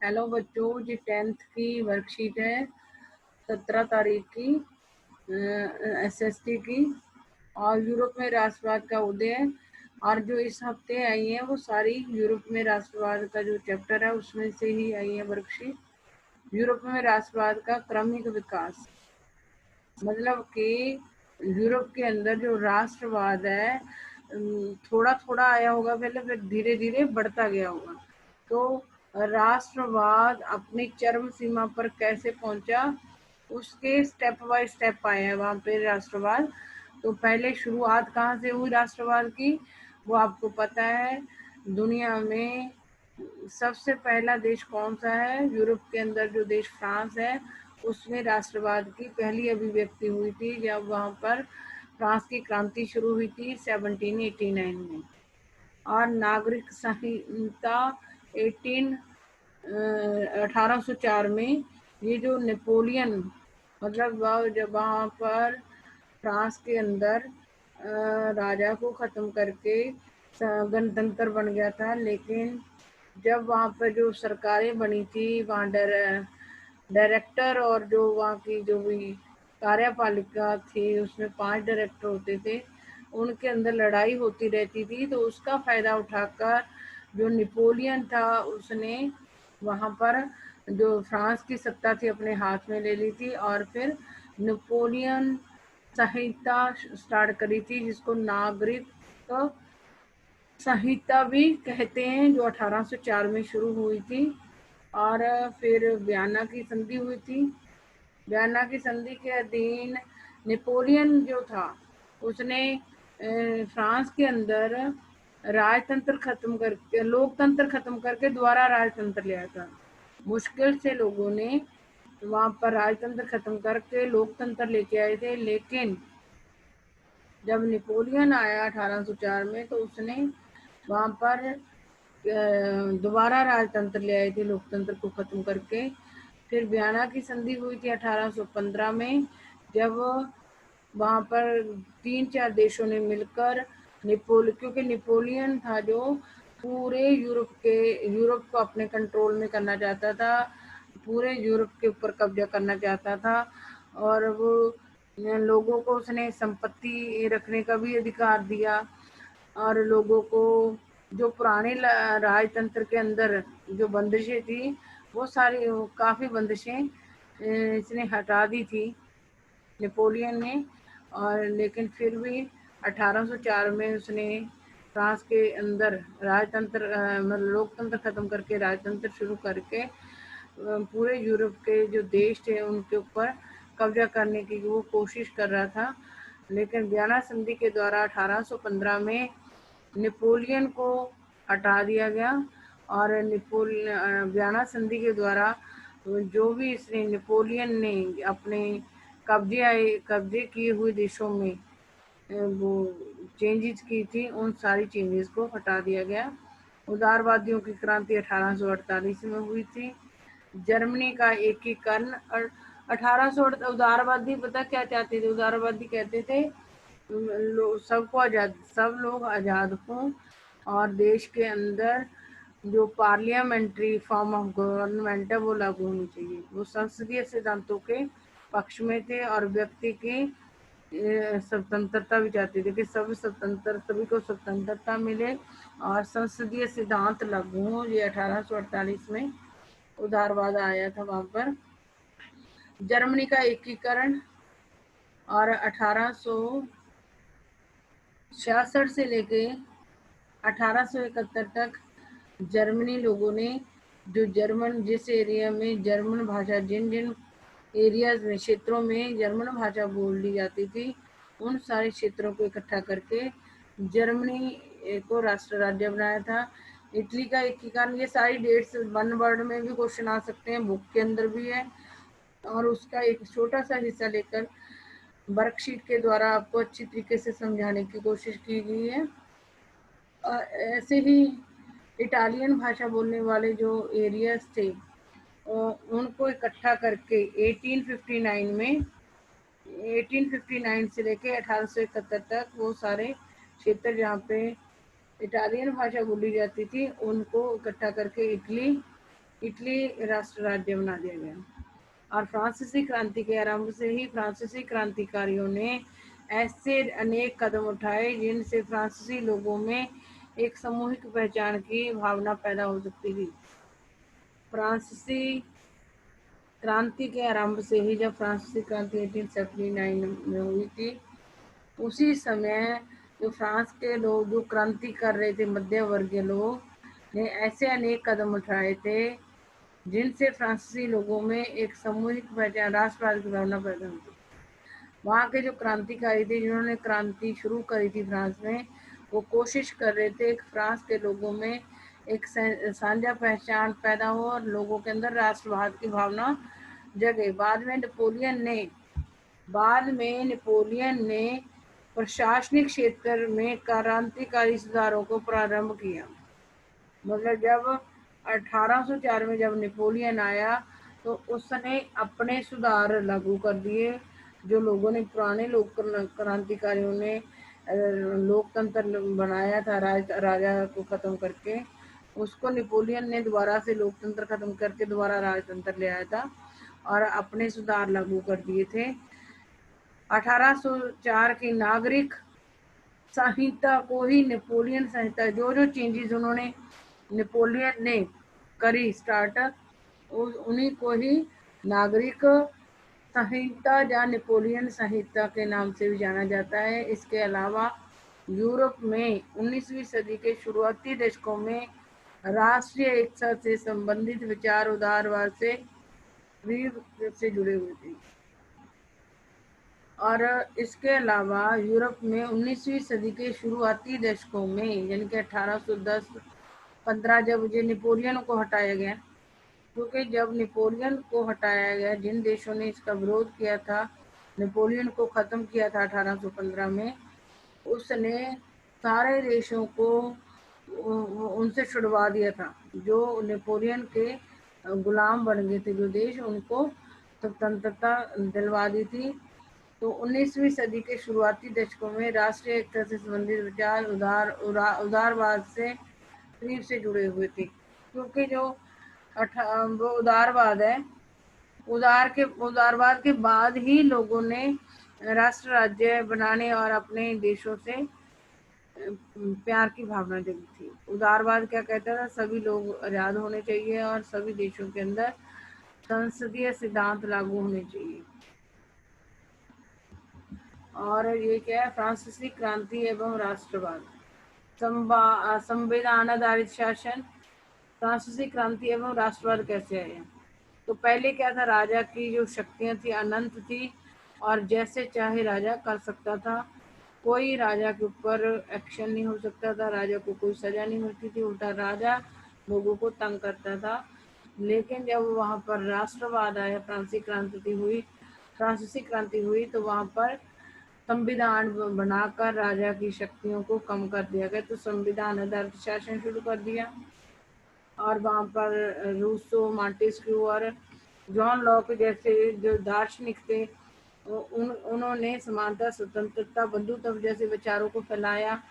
Hello बच्चों जी, 10th की worksheet है 17 तारीख की एसएसटी की। और यूरोप में राष्ट्रवाद का उदय, और जो इस हफ्ते आई है वो सारी यूरोप में राष्ट्रवाद का जो चैप्टर है उसमें से ही आई है वर्कशीट। यूरोप में राष्ट्रवाद का क्रमिक विकास, मतलब कि यूरोप के अंदर जो राष्ट्रवाद है थोड़ा थोड़ा आया होगा पहले, फिर धीरे धीरे बढ़ता गया होगा। तो राष्ट्रवाद अपनी चरम सीमा पर कैसे पहुंचा, उसके स्टेप बाय स्टेप आया है वहाँ पे राष्ट्रवाद। तो पहले शुरुआत कहाँ से हुई राष्ट्रवाद की, वो आपको पता है। दुनिया में सबसे पहला देश कौन सा है? यूरोप के अंदर जो देश फ्रांस है, उसमें राष्ट्रवाद की पहली अभिव्यक्ति हुई थी जब वहाँ पर फ्रांस की क्रांति शुरू हुई थी 1789 में। और नागरिक संहिता 1804 में ये जो नेपोलियन, मतलब जब वहाँ पर फ्रांस के अंदर राजा को ख़त्म करके गणतंत्र बन गया था, लेकिन जब वहाँ पर जो सरकारें बनी थी, वहाँ डायरेक्टर और जो वहाँ की जो भी कार्यपालिका थी उसमें 5 डायरेक्टर होते थे, उनके अंदर लड़ाई होती रहती थी। तो उसका फ़ायदा उठाकर जो नेपोलियन था उसने वहाँ पर जो फ्रांस की सत्ता थी अपने हाथ में ले ली थी, और फिर नेपोलियन संहिता स्टार्ट करी थी, जिसको नागरिक संहिता भी कहते हैं, जो 1804 में शुरू हुई थी। और फिर वियना की संधि हुई थी। वियना की संधि के अधीन नेपोलियन जो था उसने फ्रांस के अंदर राजतंत्र खत्म करके, लोकतंत्र खत्म करके दोबारा राजतंत्र लिया था। मुश्किल से लोगों ने वहाँ पर राजतंत्र खत्म करके लोकतंत्र लेके आए थे, लेकिन जब नेपोलियन आया 1804 में तो उसने वहाँ पर दोबारा राजतंत्र ले आए थे, लोकतंत्र को खत्म करके। फिर वियना की संधि हुई थी 1815 में, जब वहाँ पर 3-4 देशों ने मिलकर क्योंकि नेपोलियन था जो पूरे यूरोप को अपने कंट्रोल में करना चाहता था, पूरे यूरोप के ऊपर कब्जा करना चाहता था। और वो लोगों को उसने संपत्ति रखने का भी अधिकार दिया, और लोगों को जो पुराने राजतंत्र के अंदर जो बंदिशें थी वो सारी, काफ़ी बंदिशें इसने हटा दी थी नेपोलियन ने। और लेकिन फिर भी 1804 में उसने फ्रांस के अंदर राजतंत्र, मतलब लोकतंत्र खत्म करके राजतंत्र शुरू करके पूरे यूरोप के जो देश थे उनके ऊपर कब्जा करने की वो कोशिश कर रहा था। लेकिन वियना संधि के द्वारा 1815 में नेपोलियन को हटा दिया गया। और वियना संधि के द्वारा जो भी इसने नेपोलियन ने अपने कब्जे किए हुए देशों में वो चेंजेस की थी, उन सारी चेंजेस को हटा दिया गया। उदारवादियों की क्रांति 1848 में हुई थी। जर्मनी का एकीकरण 1800। उदारवादी पता क्या चाहते थे? उदारवादी कहते थे सबको आज़ाद, सब लोग आज़ाद हों, और देश के अंदर जो पार्लियामेंट्री फॉर्म ऑफ गवर्नमेंट है वो लागू होनी चाहिए। वो संसदीय सिद्धांतों के पक्ष में थे और व्यक्ति की स्वतंत्रता भी चाहते थे कि सभी को स्वतंत्रता मिले और संसदीय सिद्धांत लागू हो। ये 1848 में उदारवाद आया था वहाँ पर। जर्मनी का एकीकरण, और 1866 से लेके 1871 तक जर्मनी लोगों ने जिस एरिया में जर्मन भाषा, जिन जिन एरियाज में, क्षेत्रों में जर्मन भाषा बोल ली जाती थी, उन सारे क्षेत्रों को इकट्ठा करके जर्मनी को राष्ट्र राज्य बनाया था। इटली का एकीकरण, ये सारी डेट्स वन वर्ड में भी क्वेश्चन आ सकते हैं, बुक के अंदर भी है, और उसका एक छोटा सा हिस्सा लेकर वर्कशीट के द्वारा आपको अच्छी तरीके से समझाने की कोशिश की गई है। ऐसे ही इटालियन भाषा बोलने वाले जो एरियाज थे उनको इकट्ठा करके 1859 से लेके 1871 तक वो सारे क्षेत्र जहाँ पे इटालियन भाषा बोली जाती थी उनको इकट्ठा करके इटली इटली राष्ट्र राज्य बना दिया गया। और फ्रांसीसी क्रांति के आरंभ से ही फ्रांसीसी क्रांतिकारियों ने ऐसे अनेक कदम उठाए जिनसे फ्रांसीसी लोगों में एक सामूहिक पहचान की भावना पैदा हो सकती थी। फ्रांसीसी क्रांति के आरंभ से ही, जब फ्रांसीसी क्रांति 1879 में हुई थी, उसी समय जो फ्रांस के लोग जो क्रांति कर रहे थे, मध्य वर्गीय लोग ने ऐसे अनेक कदम उठाए थे जिनसे फ्रांसीसी लोगों में एक सामूहिक पहचान, राष्ट्रवाद की भावना पैदा हुई। वहाँ के जो क्रांतिकारी थे जिन्होंने क्रांति शुरू करी थी फ्रांस में, वो कोशिश कर रहे थे कि फ्रांस के लोगों में एक साझा पहचान पैदा हो और लोगों के अंदर राष्ट्रवाद की भावना जगे। बाद में नेपोलियन ने प्रशासनिक क्षेत्र में क्रांतिकारी सुधारों को प्रारंभ किया। मतलब जब 1804 में जब नेपोलियन आया तो उसने अपने सुधार लागू कर दिए। जो लोगों ने, पुराने लोग क्रांतिकारियों ने लोकतंत्र बनाया था, राजा को खत्म करके, उसको नेपोलियन ने दोबारा से लोकतंत्र खत्म करके दोबारा राजतंत्र ले आया था और अपने सुधार लागू कर दिए थे। 1804 की नागरिक संहिता को ही नेपोलियन संहिता, जो जो चेंजेस उन्होंने नेपोलियन ने करी स्टार्ट, उन्हीं को ही नागरिक संहिता या नेपोलियन संहिता के नाम से भी जाना जाता है। इसके अलावा यूरोप में 19वीं सदी के शुरुआती दशकों में राष्ट्रीय एकता से संबंधित विचार उदारवाद से जुड़े हुए थे। और इसके अलावा यूरोप में 19वीं सदी के शुरुआती दशकों में, यानी कि 1810-15, जब ये नेपोलियन को हटाया गया, क्योंकि जब नेपोलियन को हटाया गया, जिन देशों ने इसका विरोध किया था, नेपोलियन को ख़त्म किया था 1815 में, उसने सारे देशों को उनसे छुड़वा दिया था। जो नेपोलियन के गुलाम बन गए थे जो देश, उनको स्वतंत्रता दिलवा दी थी। तो 19वीं सदी के शुरुआती दशकों में राष्ट्रीय एकता से संबंधित विचार उदारवाद से करीब से जुड़े हुए थे, क्योंकि जो वो उदारवाद है, उदारवाद के बाद ही लोगों ने राष्ट्र राज्य बनाने और अपने देशों से प्यार की भावना जगी थी। उदारवाद क्या कहता था? सभी लोग आज़ाद होने चाहिए और सभी देशों के अंदर संसदीय सिद्धांत लागू होने चाहिए। और ये क्या है? फ्रांसीसी क्रांति एवं राष्ट्रवाद, संविधान आधारित शासन। फ्रांसीसी क्रांति एवं राष्ट्रवाद कैसे आया? तो पहले क्या था? राजा की जो शक्तियां थी अनंत थी और जैसे चाहे राजा कर सकता था। कोई राजा के ऊपर एक्शन नहीं हो सकता था, राजा को कोई सजा नहीं मिलती थी, उल्टा राजा लोगों को तंग करता था। लेकिन जब वहाँ पर राष्ट्रवाद आया, फ्रांसीसी क्रांति हुई, तो वहाँ पर संविधान बनाकर राजा की शक्तियों को कम कर दिया गया। तो संविधान आधारित शासन शुरू कर दिया और वहाँ पर रूसो, मॉन्टेस्क्यू और जॉन लॉक जैसे जो दार्शनिक थे, उन्होंने समानता, स्वतंत्रता, बंधुत्व जैसे विचारों को फैलाया।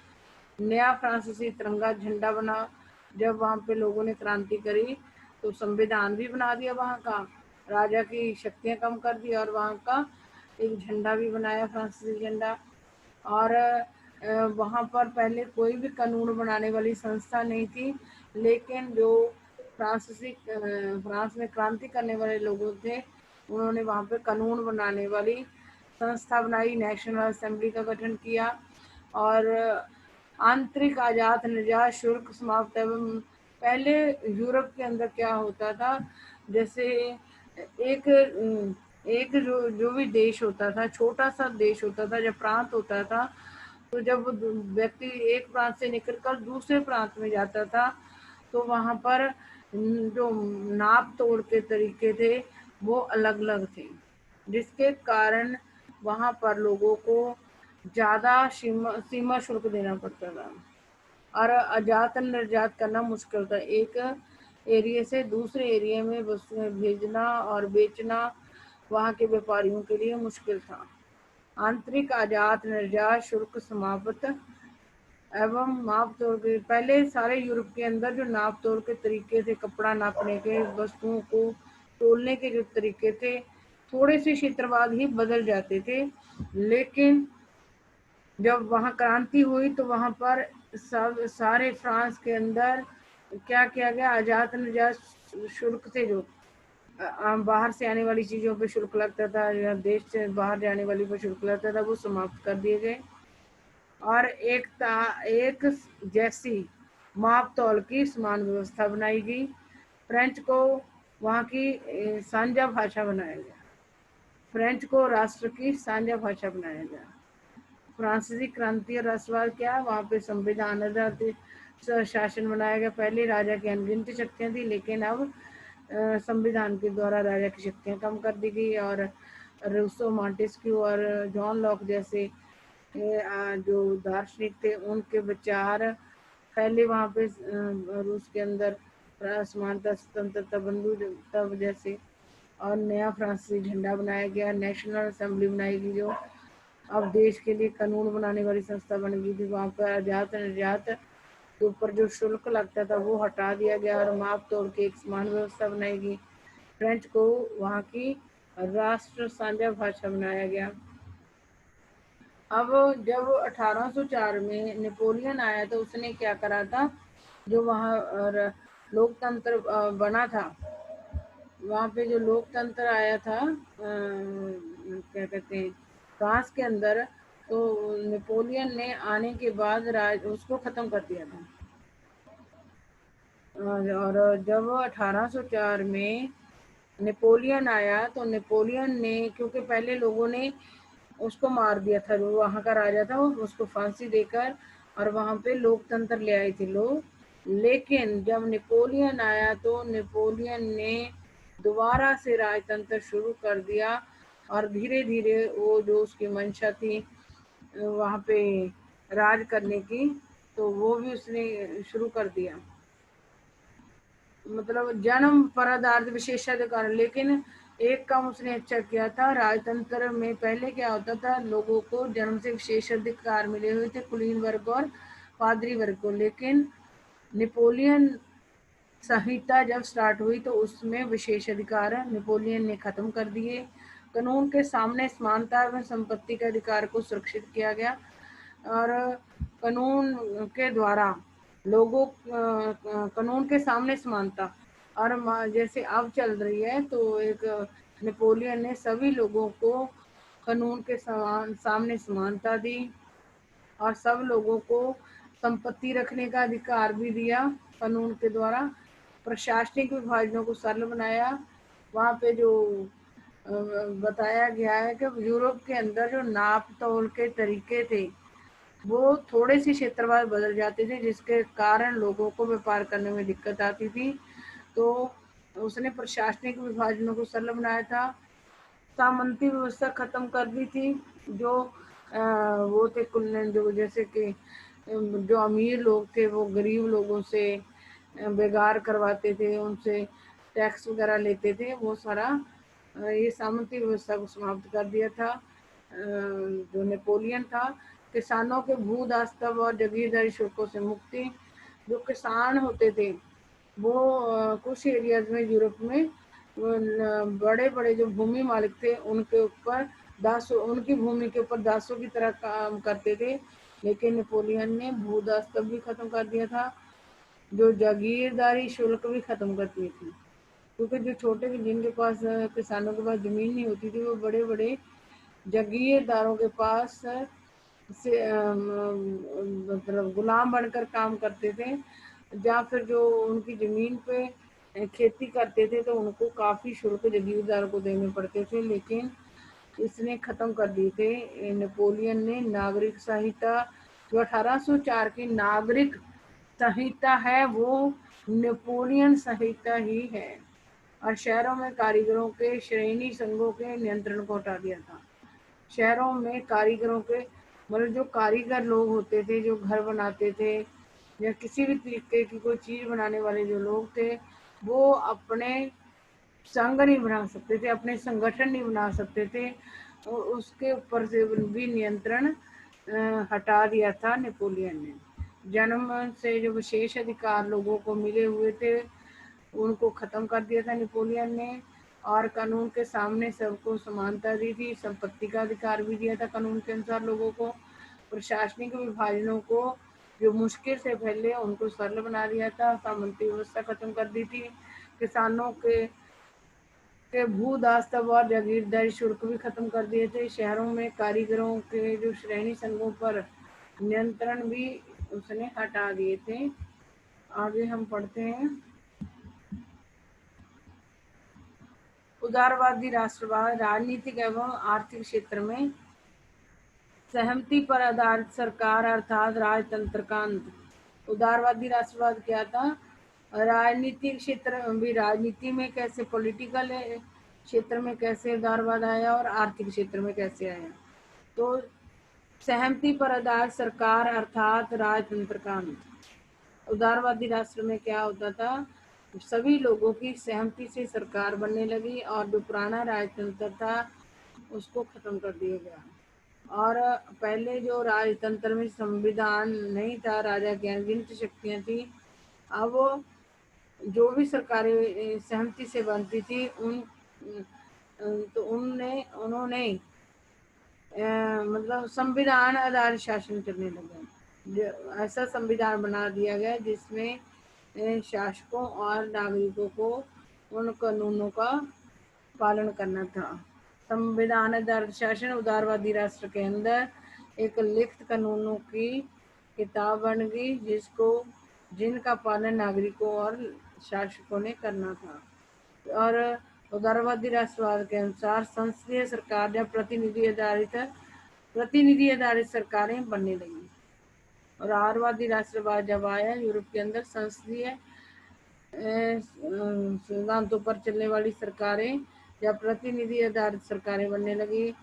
नया फ्रांसीसी तिरंगा झंडा बना। जब वहाँ पे लोगों ने क्रांति करी तो संविधान भी बना दिया वहाँ का, राजा की शक्तियाँ कम कर दी और वहाँ का एक झंडा भी बनाया, फ्रांसीसी झंडा। और वहाँ पर पहले कोई भी कानून बनाने वाली संस्था नहीं थी, लेकिन जो फ्रांस में क्रांति करने वाले लोग थे, उन्होंने वहाँ पे कानून बनाने वाली संस्था बनाई, नेशनल असेंबली का गठन किया और आंतरिक आयात निर्यात शुल्क समाप्त। एवं पहले यूरोप के अंदर क्या होता था, जैसे एक जो भी देश होता था, छोटा सा देश होता था, जब प्रांत होता था, तो जब व्यक्ति एक प्रांत से निकलकर दूसरे प्रांत में जाता था, तो वहाँ पर जो नाप तोड़ के तरीके थे वो अलग अलग थे, जिसके कारण वहाँ पर लोगों को ज़्यादा सीमा शुल्क देना पड़ता था और आयात निर्यात करना मुश्किल था। एक एरिया से दूसरे एरिया में वस्तुएं भेजना और बेचना वहाँ के व्यापारियों के लिए मुश्किल था। आंतरिक आयात निर्यात शुल्क समाप्त। एवं माप तोल के, पहले सारे यूरोप के अंदर जो नाप तोल के तरीके थे, कपड़ा नापने के, वस्तुओं को तोलने के जो तरीके थे, थोड़े से क्षेत्र बाद ही बदल जाते थे। लेकिन जब वहाँ क्रांति हुई तो वहाँ पर सब सारे फ्रांस के अंदर क्या किया गया, आजाद निर्यात शुल्क थे, जो बाहर से आने वाली चीज़ों पे शुल्क लगता था या देश से बाहर जाने वाली पर शुल्क लगता था, वो समाप्त कर दिए गए और एक जैसी माप तौल की समान व्यवस्था बनाई गई। फ्रेंच को वहाँ की साझा भाषा बनाया गया, फ्रेंच को राष्ट्र की साझा भाषा बनाया गया। फ्रांसीसी क्रांति और राष्ट्रवाद क्या, वहाँ पे संविधान आधारित शासन बनाया गया। पहले राजा की अनगिनत शक्तियाँ थी, लेकिन अब संविधान के द्वारा राजा की शक्तियाँ कम कर दी गई और रूसो, मॉन्टेस्क्यू और जॉन लॉक जैसे जो दार्शनिक थे, उनके विचार पहले वहाँ पे रूस के अंदर समानता, स्वतंत्रता, बंधुत्व जैसे, और नया फ्रांसीसी झंडा बनाया गया। नेशनल असेंबली बनाई गई, जो अब देश के लिए कानून बनाने वाली संस्था बन गई थी। वहाँ पर आजाद निर्यात के ऊपर जो शुल्क लगता था वो हटा दिया गया और माप तोड़ के एक समान व्यवस्था बनाई गई। फ्रेंच को वहाँ की राष्ट्र साझा भाषा बनाया गया। अब जब 1804 में नेपोलियन आया तो उसने क्या करा था, जो वहाँ लोकतंत्र बना था, वहाँ पे जो लोकतंत्र आया था, क्या कहते हैं, फ्रांस के अंदर, तो नेपोलियन ने आने के बाद राज उसको ख़त्म कर दिया था। और जब 1804 में नेपोलियन आया तो नेपोलियन ने, क्योंकि पहले लोगों ने उसको मार दिया था, जो वहाँ का राजा था, उसको फांसी देकर, और वहाँ पे लोकतंत्र ले आए थे लोग। लेकिन जब नेपोलियन आया तो नेपोलियन ने दोबारा से राजतंत्र शुरू कर दिया और धीरे धीरे वो जो उसकी मंशा थी वहाँ पे राज करने की, तो वो भी उसने शुरू कर दिया, मतलब जन्म पर आधारित विशेषाधिकार। लेकिन एक काम उसने अच्छा किया था, राजतंत्र में पहले क्या होता था, लोगों को जन्म से विशेषाधिकार मिले हुए थे, कुलीन वर्ग और पादरी वर्ग को। लेकिन नेपोलियन संहिता जब स्टार्ट हुई तो उसमें विशेषाधिकार नेपोलियन ने खत्म कर दिए। कानून के सामने समानता एवं संपत्ति के अधिकार को सुरक्षित किया गया और कानून के द्वारा लोगों कानून के सामने समानता, और जैसे अब चल रही है तो एक नेपोलियन ने सभी लोगों को कानून के सामने समानता दी और सब लोगों को संपत्ति रखने का अधिकार भी दिया कानून के द्वारा। प्रशासनिक विभाजनों को सरल बनाया। वहाँ पे जो बताया गया है कि यूरोप के अंदर जो नाप तोल के तरीके थे वो थोड़े से क्षेत्र बाद बदल जाते थे, जिसके कारण लोगों को व्यापार करने में दिक्कत आती थी। तो उसने प्रशासनिक विभाजनों को सरल बनाया था, सामंती व्यवस्था खत्म कर दी थी। जो वो थे कुल, जो जैसे कि जो अमीर लोग थे वो गरीब लोगों से बेगार करवाते थे, उनसे टैक्स वगैरह लेते थे, वो सारा ये सामंती व्यवस्था को समाप्त कर दिया था। जो नेपोलियन था, किसानों के भू दास्तव और जागीरदारी शुल्कों से मुक्ति। जो किसान होते थे वो कुछ एरियाज में यूरोप में बड़े बड़े जो भूमि मालिक थे उनके ऊपर दासों, उनकी भूमि के ऊपर दासों की तरह काम करते थे। लेकिन नेपोलियन ने भू दास्तव भी खत्म कर दिया था, जो जागीरदारी शुल्क भी खत्म कर दिए थे, क्योंकि जो छोटे जिनके पास किसानों के पास जमीन नहीं होती थी वो बड़े बड़े जागीरदारों के पास से मतलब गुलाम बनकर काम करते थे, या फिर जो उनकी ज़मीन पे खेती करते थे तो उनको काफ़ी शुल्क जागीरदार को देने पड़ते थे। लेकिन इसने ख़त्म कर दिए थे नेपोलियन ने। नागरिक संहिता, जो 1804 की नागरिक संहिता है वो नेपोलियन संहिता ही है, और शहरों में कारीगरों के श्रेणी संघों के नियंत्रण को हटा दिया था। शहरों में कारीगरों के, मतलब जो कारीगर लोग होते थे जो घर बनाते थे या किसी भी तरीके की कोई चीज़ बनाने वाले जो लोग थे, वो अपने संघ नहीं बना सकते थे, अपने संगठन नहीं बना सकते थे, और उसके ऊपर से भी नियंत्रण हटा दिया था नेपोलियन ने। जन्म से जो विशेष अधिकार लोगों को मिले हुए थे उनको ख़त्म कर दिया था नेपोलियन ने, और कानून के सामने सबको समानता दी थी। संपत्ति का अधिकार भी दिया था कानून के अनुसार लोगों को। प्रशासनिक विभाजनों को जो मुश्किल से फैले उनको सरल बना दिया था। सामंती व्यवस्था खत्म कर दी थी। किसानों के भू दास्तव और जागीरदारी शुल्क भी खत्म कर दिए थे। शहरों में कारीगरों के जो श्रेणी संघों पर नियंत्रण भी उसने हटा दिए थे। आगे हम पढ़ते हैं। उदारवादी राष्ट्रवाद राजनीतिक एवं आर्थिक क्षेत्र में सहमति पर आधारित सरकार अर्थात राजतंत्र का अंत। उदारवादी राष्ट्रवाद क्या था? राजनीतिक क्षेत्र भी, राजनीति में कैसे, पॉलिटिकल क्षेत्र में कैसे उदारवाद आया और आर्थिक क्षेत्र में कैसे आया। तो सहमति पर आधारित सरकार अर्थात राजतंत्र का अंत। उदारवादी राष्ट्र में क्या होता था? सभी लोगों की सहमति से सरकार बनने लगी और जो पुराना राजतंत्र था उसको खत्म कर दिया गया। और पहले जो राजतंत्र में संविधान नहीं था, राजा की अनगिनत शक्तियां थी। अब जो भी सरकारें सहमति से बनती थी तो उन्होंने मतलब संविधान आधारित शासन करने लगे। ऐसा संविधान बना दिया गया जिसमें शासकों और नागरिकों को उन कानूनों का पालन करना था। संविधान आधारित शासन उदारवादी राष्ट्र के अंदर एक लिखित कानूनों की किताब बन गई जिनका पालन नागरिकों और शासकों ने करना था। और उदारवादी राष्ट्रवाद के अनुसार संसदीय सरकार या प्रतिनिधि आधारित सरकारें बनने लगी। और आहारवादी राष्ट्रवाद जब आया यूरोप के अंदर संसदीय सिद्धांतों पर चलने वाली सरकारें या प्रतिनिधि आधारित सरकारें बनने लगी।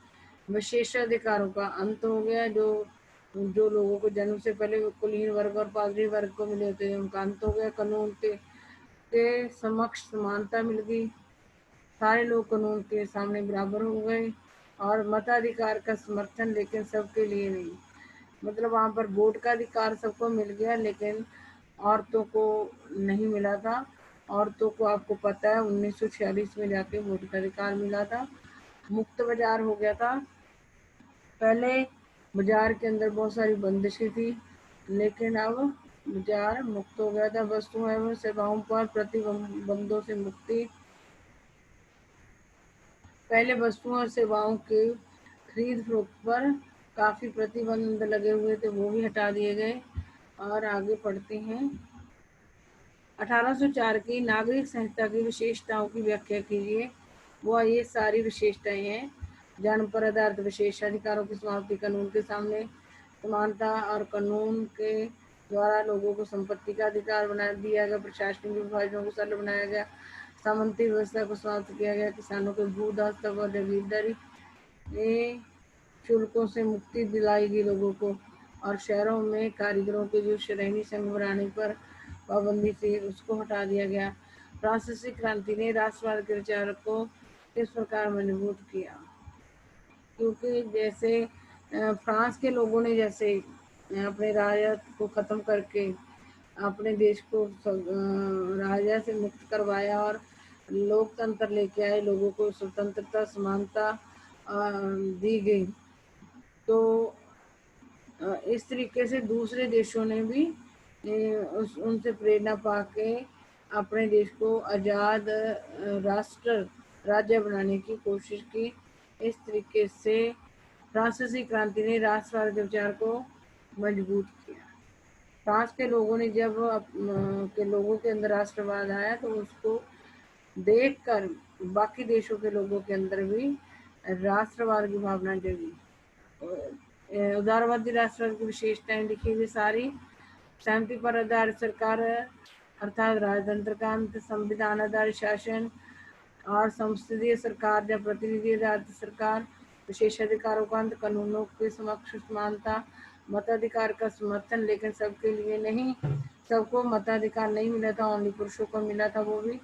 विशेषाधिकारों का अंत हो गया। जो लोगों को जन्म से पहले कुलीन वर्ग और पादरी वर्ग को मिले थे उनका अंत हो गया। कानून के समक्ष समानता मिल गई। सारे लोग कानून के सामने बराबर हो गए। और मताधिकार का समर्थन, लेकिन सबके लिए नहीं। मतलब वहाँ पर वोट का अधिकार सबको मिल गया लेकिन औरतों को नहीं मिला था। औरतों को आपको पता है 1946 में जाके वोट का अधिकार मिला था। मुक्त बाजार हो गया था। पहले बाजार के अंदर बहुत सारी बंदिशें थी लेकिन अब बाजार मुक्त हो गया था। वस्तुओं एवं सेवाओं पर प्रतिबंधों से मुक्ति। पहले वस्तुओं और सेवाओं के खरीद फरोख्त पर काफ़ी प्रतिबंध लगे हुए थे, वो भी हटा दिए गए। और आगे पढ़ते हैं। 1804 की नागरिक संहिता की विशेषताओं की व्याख्या कीजिए। वो ये सारी विशेषताएं हैं। जन्म पर आधारित विशेषाधिकारों की समाप्ति, कानून के सामने समानता और कानून के द्वारा लोगों को संपत्ति का अधिकार बना दिया गया। प्रशासनिक विभाजनों को सरल बनाया गया। सामंती व्यवस्था को समाप्त किया गया। किसानों के भू दास्तव और जागीरदारी शुल्कों से मुक्ति दिलाई गई लोगों को। और शहरों में कारीगरों के जो श्रेणी संघ बनाने पर पाबंदी थी उसको हटा दिया गया। फ्रांसीसी क्रांति ने राष्ट्रवाद के विचार को किस प्रकार मजबूत किया? क्योंकि जैसे फ्रांस के लोगों ने जैसे अपने राजा को ख़त्म करके अपने देश को राजा से मुक्त करवाया और लोकतंत्र लेके आए, लोगों को स्वतंत्रता समानता दी गई। तो इस तरीके से दूसरे देशों ने भी उनसे प्रेरणा पाके अपने देश को आज़ाद राष्ट्र राज्य बनाने की कोशिश की। इस तरीके से फ्रांसीसी क्रांति ने राष्ट्रवाद के विचार को मजबूत किया। फ्रांस के लोगों ने जब के लोगों के अंदर राष्ट्रवाद आया तो उसको देखकर बाकी देशों के लोगों के अंदर भी राष्ट्रवाद की भावना जगी। उदारवादी राष्ट्रवाद की विशेषताएं लिखी हुई सारी। सहमति पर आधारित सरकार अर्थात राजतंत्र का अंत, संविधान आधारित शासन और संसदीय सरकार या प्रतिनिधि आधारित सरकार, विशेषाधिकारों का अंत, कानूनों के समक्ष समानता, मताधिकार का समर्थन लेकिन सबके लिए नहीं। सबको मताधिकार नहीं मिला था, ओनली पुरुषों को मिला था, वो भी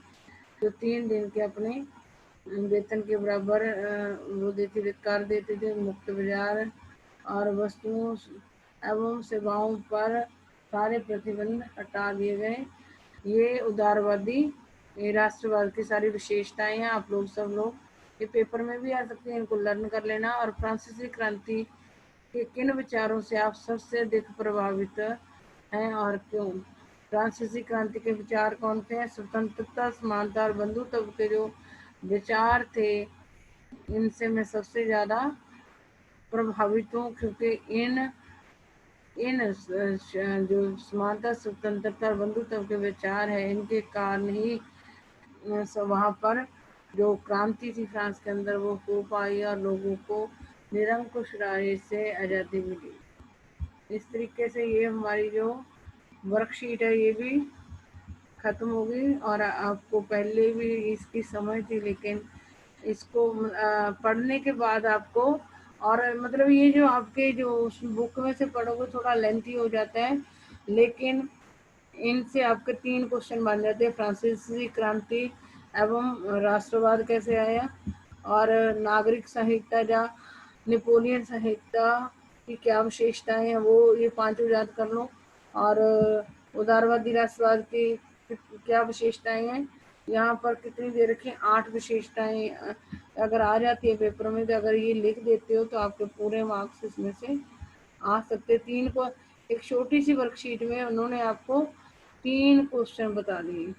जो 3 दिन के अपने वेतन के बराबर वो देते थे, कर देते थे। मुक्त बाजार और वस्तुओं एवं सेवाओं पर सारे प्रतिबंध हटा दिए गए। ये उदारवादी, ये राष्ट्रवाद की सारी विशेषताएं हैं। आप लोग सब लोग ये पेपर में भी आ सकते हैं, इनको लर्न कर लेना। और फ्रांसीसी क्रांति के किन विचारों से आप सबसे अधिक प्रभावित हैं और क्यों? फ्रांसीसी क्रांति के विचार कौन थे? स्वतंत्रता, समानता और बंधुत्व के जो विचार थे, इनसे मैं सबसे ज्यादा प्रभावित हूँ, क्योंकि इन इन जो समानता, स्वतंत्रता और बंधुत्व के विचार है, इनके कारण ही वहाँ पर जो क्रांति थी फ्रांस के अंदर वो हो पाई और लोगों को निरंकुश राय से आज़ादी मिली। इस तरीके से ये हमारी जो वर्कशीट है ये भी खत्म हो गई। और आपको पहले भी इसकी समझ थी, लेकिन इसको पढ़ने के बाद आपको, और मतलब ये जो आपके जो उस बुक में से पढ़ोगे थोड़ा लेंथी हो जाता है, लेकिन इनसे आपके 3 क्वेश्चन बन जाते हैं। फ्रांसीसी क्रांति एवं राष्ट्रवाद कैसे आया, और नागरिक संहिता या नेपोलियन संहिता की क्या विशेषताएं हैं, वो ये 5 याद कर लो। और उदारवादी राष्ट्रवाद की क्या विशेषताएं हैं, यहाँ पर कितनी दे रखी, 8 विशेषताएं अगर आ जाती है पेपर में, तो अगर ये लिख देते हो तो आपके पूरे मार्क्स इसमें से आ सकते। 3 को एक छोटी सी वर्कशीट में उन्होंने आपको 3 क्वेश्चन बता दिए।